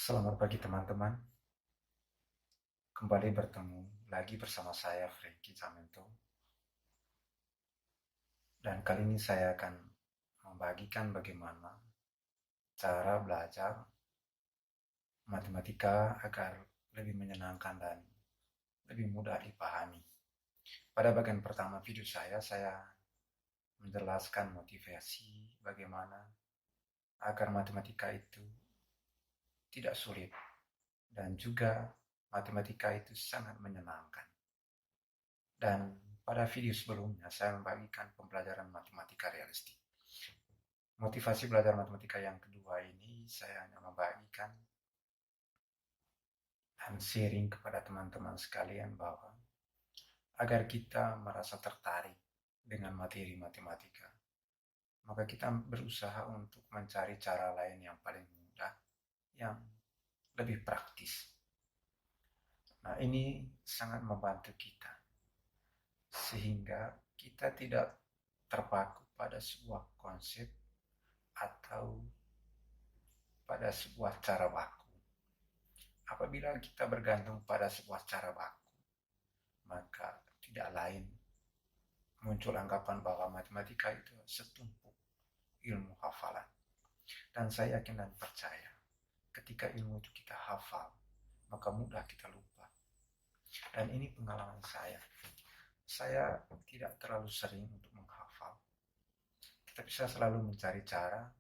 Selamat pagi teman-teman, kembali bertemu lagi bersama saya Frankie Zamento. Dan kali ini saya akan membagikan bagaimana cara belajar matematika agar lebih menyenangkan dan lebih mudah dipahami. Pada bagian pertama video saya menjelaskan motivasi bagaimana agar matematika itu tidak sulit dan juga matematika itu sangat menyenangkan. Dan pada video sebelumnya saya membagikan pembelajaran matematika realistik. Motivasi belajar matematika yang kedua ini saya hanya membagikan dan sharing kepada teman-teman sekalian bahwa agar kita merasa tertarik dengan materi matematika, maka kita berusaha untuk mencari cara lain yang paling mudah, yang lebih praktis. Nah, ini sangat membantu kita sehingga kita tidak terpaku pada sebuah konsep atau pada sebuah cara baku. Apabila kita bergantung pada sebuah cara baku, maka tidak lain muncul anggapan bahwa matematika itu setumpuk ilmu hafalan. Dan saya yakin dan percaya, ketika ilmu itu kita hafal, maka mudah kita lupa. Dan ini pengalaman saya. Saya tidak terlalu sering untuk menghafal. Kita bisa selalu mencari cara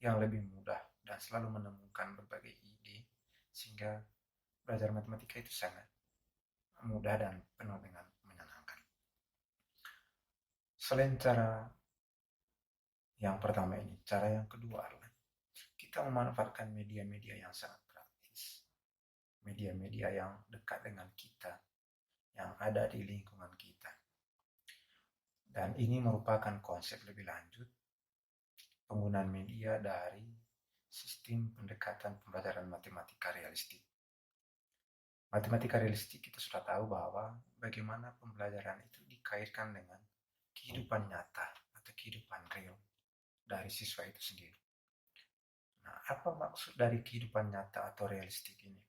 yang lebih mudah dan selalu menemukan berbagai ide sehingga belajar matematika itu sangat mudah dan penuh dengan menyenangkan. Selain cara yang pertama ini, cara yang kedua adalah kita memanfaatkan media-media yang sangat praktis. Media-media yang dekat dengan kita, yang ada di lingkungan kita. Dan ini merupakan konsep lebih lanjut penggunaan media dari sistem pendekatan pembelajaran matematika realistik. Matematika realistik kita sudah tahu bahwa bagaimana pembelajaran itu dikaitkan dengan kehidupan nyata atau kehidupan real dari siswa itu sendiri. Nah, apa maksud dari kehidupan nyata atau realistik ini?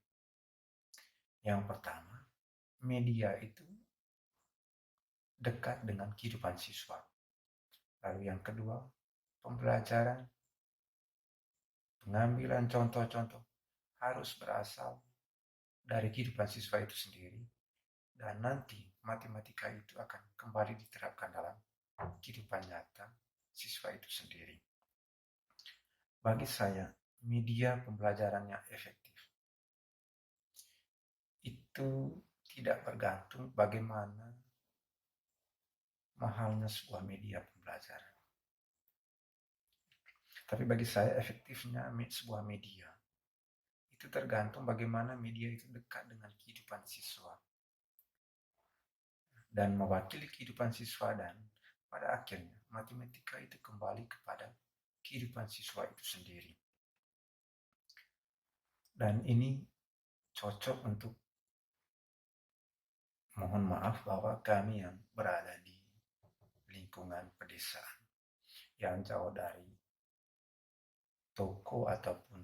Yang pertama, media itu dekat dengan kehidupan siswa. Lalu yang kedua, pembelajaran, pengambilan contoh-contoh harus berasal dari kehidupan siswa itu sendiri. Dan nanti matematika itu akan kembali diterapkan dalam kehidupan nyata siswa itu sendiri. Bagi saya, media pembelajaran yang efektif itu tidak bergantung bagaimana mahalnya sebuah media pembelajaran. Tapi bagi saya efektifnya sebuah media itu tergantung bagaimana media itu dekat dengan kehidupan siswa dan mewakili kehidupan siswa, dan pada akhirnya matematika itu kembali kepada kehidupan siswa itu sendiri. Dan ini cocok untuk, mohon maaf bahwa kami yang berada di lingkungan pedesaan yang jauh dari toko ataupun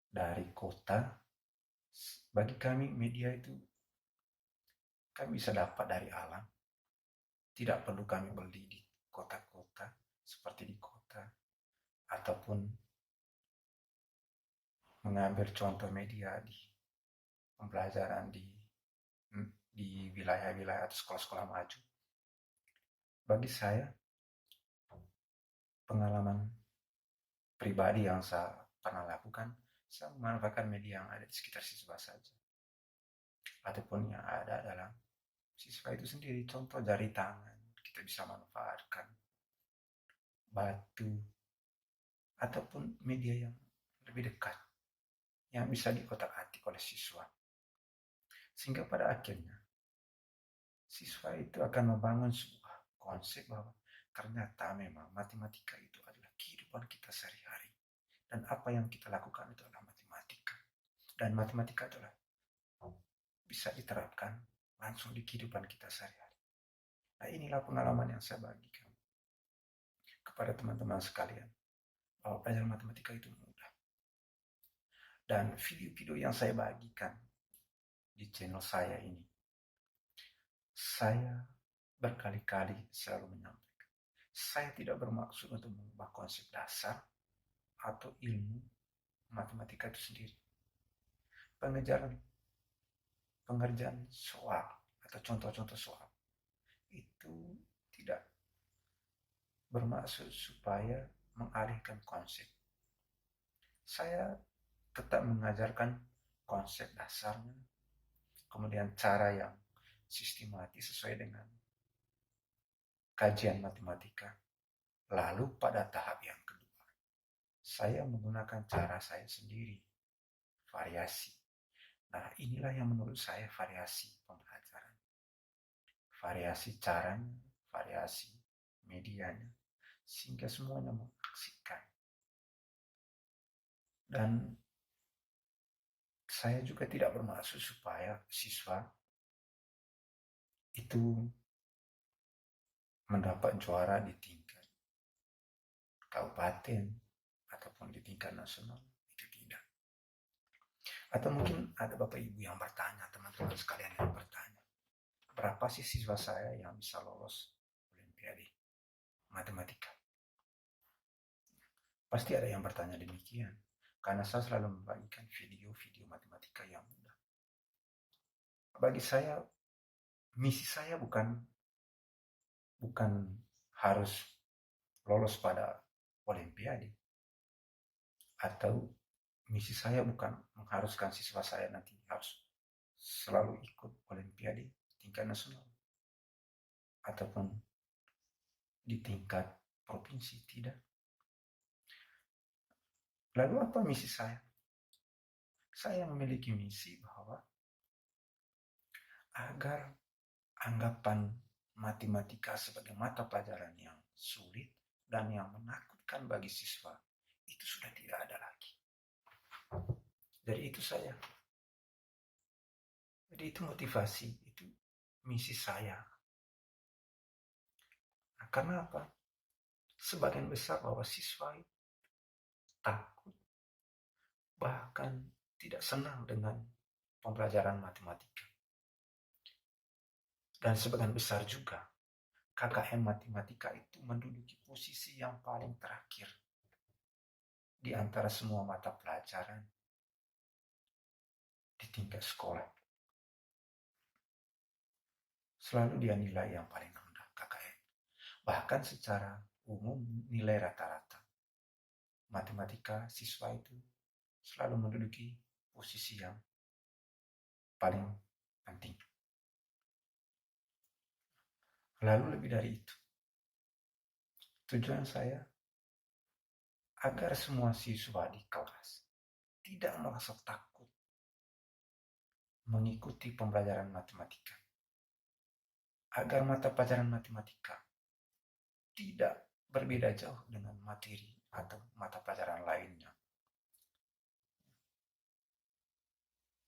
dari kota, bagi kami media itu kami bisa dapat dari alam. Tidak perlu kami beli di kota-kota seperti di kota ataupun mengambil contoh media di pembelajaran di wilayah-wilayah atau sekolah-sekolah maju. Bagi saya, pengalaman pribadi yang saya pernah lakukan, saya memanfaatkan media yang ada di sekitar siswa saja. Ataupun yang ada dalam siswa itu sendiri. Contoh jari tangan, kita bisa manfaatkan batu, ataupun media yang lebih dekat, yang bisa diotak-atik oleh siswa. Sehingga pada akhirnya, siswa itu akan membangun sebuah konsep bahwa ternyata memang matematika itu adalah kehidupan kita sehari-hari. Dan apa yang kita lakukan itu adalah matematika. Dan matematika adalah bisa diterapkan langsung di kehidupan kita sehari-hari. Nah, inilah pengalaman yang saya bagikan kepada teman-teman sekalian, bahwa belajar matematika itu mudah. Dan video-video yang saya bagikan di channel saya ini, saya berkali-kali selalu menyampaikan, saya tidak bermaksud untuk mengubah konsep dasar atau ilmu matematika itu sendiri. Pengerjaan soal atau contoh-contoh soal itu tidak bermaksud supaya mengalihkan konsep. Saya tetap mengajarkan konsep dasarnya, kemudian cara yang sistematis sesuai dengan kajian matematika. Lalu pada tahap yang kedua, saya menggunakan cara saya sendiri, variasi. Nah, inilah yang menurut saya variasi pembelajaran. Variasi caranya, variasi medianya, sehingga semuanya mengaksikan. Dan saya juga tidak bermaksud supaya siswa itu mendapat juara di tingkat kabupaten ataupun di tingkat nasional. Itu tidak. Atau mungkin ada Bapak Ibu yang bertanya, teman-teman sekalian yang bertanya, berapa sih siswa saya yang bisa lolos Olimpiade Matematika? Pasti ada yang bertanya demikian, karena saya selalu membagikan video-video matematika yang mudah. Bagi saya, misi saya bukan harus lolos pada Olimpiade, atau misi saya bukan mengharuskan siswa saya nanti harus selalu ikut Olimpiade tingkat nasional ataupun di tingkat provinsi, tidak. Lalu apa misi saya? Saya memiliki misi bahwa agar anggapan matematika sebagai mata pelajaran yang sulit dan yang menakutkan bagi siswa itu sudah tidak ada lagi. Jadi itu saya. Jadi itu motivasi, itu misi saya. Nah, karena apa? Sebagian besar bahwa siswa takut, bahkan tidak senang dengan pembelajaran matematika. Dan sebagian besar juga KKM matematika itu menduduki posisi yang paling terakhir di antara semua mata pelajaran di tingkat sekolah. Selalu dia nilai yang paling rendah KKM. Bahkan secara umum nilai rata-rata matematika siswa itu selalu menduduki posisi yang paling penting. Lalu lebih dari itu, tujuan saya agar semua siswa di kelas tidak merasa takut mengikuti pembelajaran matematika. Agar mata pelajaran matematika tidak berbeda jauh dengan materi atau mata pelajaran lainnya.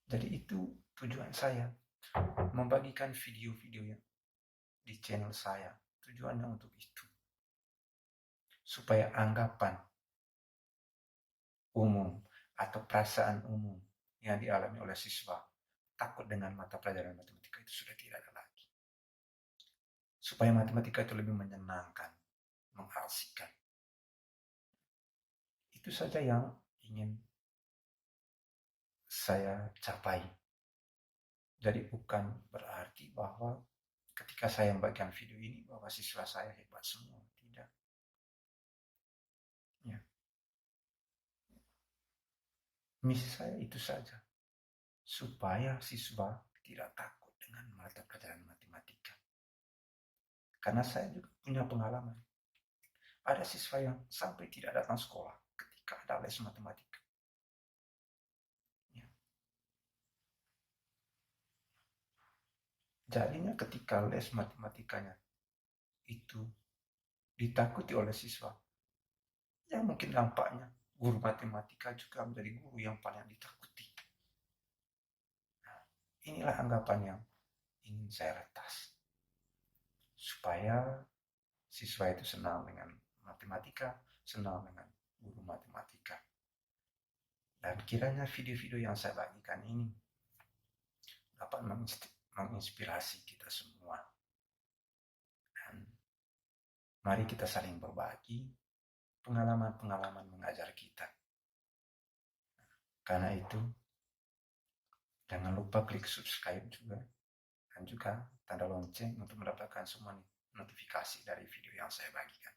Jadi itu tujuan saya, membagikan video-video yang di channel saya. Tujuannya untuk itu. Supaya anggapan umum atau perasaan umum yang dialami oleh siswa takut dengan mata pelajaran matematika itu sudah tidak ada lagi. Supaya matematika itu lebih menyenangkan, mengasihkan. Itu saja yang ingin saya capai. Jadi bukan berarti bahwa ketika saya membagikan video ini bahwa siswa saya hebat semua. Tidak. Ya. Misi saya itu saja. Supaya siswa tidak takut dengan mata pelajaran matematika. Karena saya juga punya pengalaman. Ada siswa yang sampai tidak datang sekolah ketika ada les matematika. Ya. Jadinya ketika les matematikanya itu ditakuti oleh siswa, ya mungkin dampaknya guru matematika juga menjadi guru yang paling ditakuti. Nah, inilah anggapan yang ingin saya retas. Supaya siswa itu senang dengan matematika, senang dengan guru matematika. Dan kiranya video-video yang saya bagikan ini dapat menginspirasi kita semua. Dan mari kita saling berbagi pengalaman-pengalaman mengajar kita. Karena itu, jangan lupa klik subscribe juga, dan juga tanda lonceng untuk mendapatkan semua notifikasi dari video yang saya bagikan.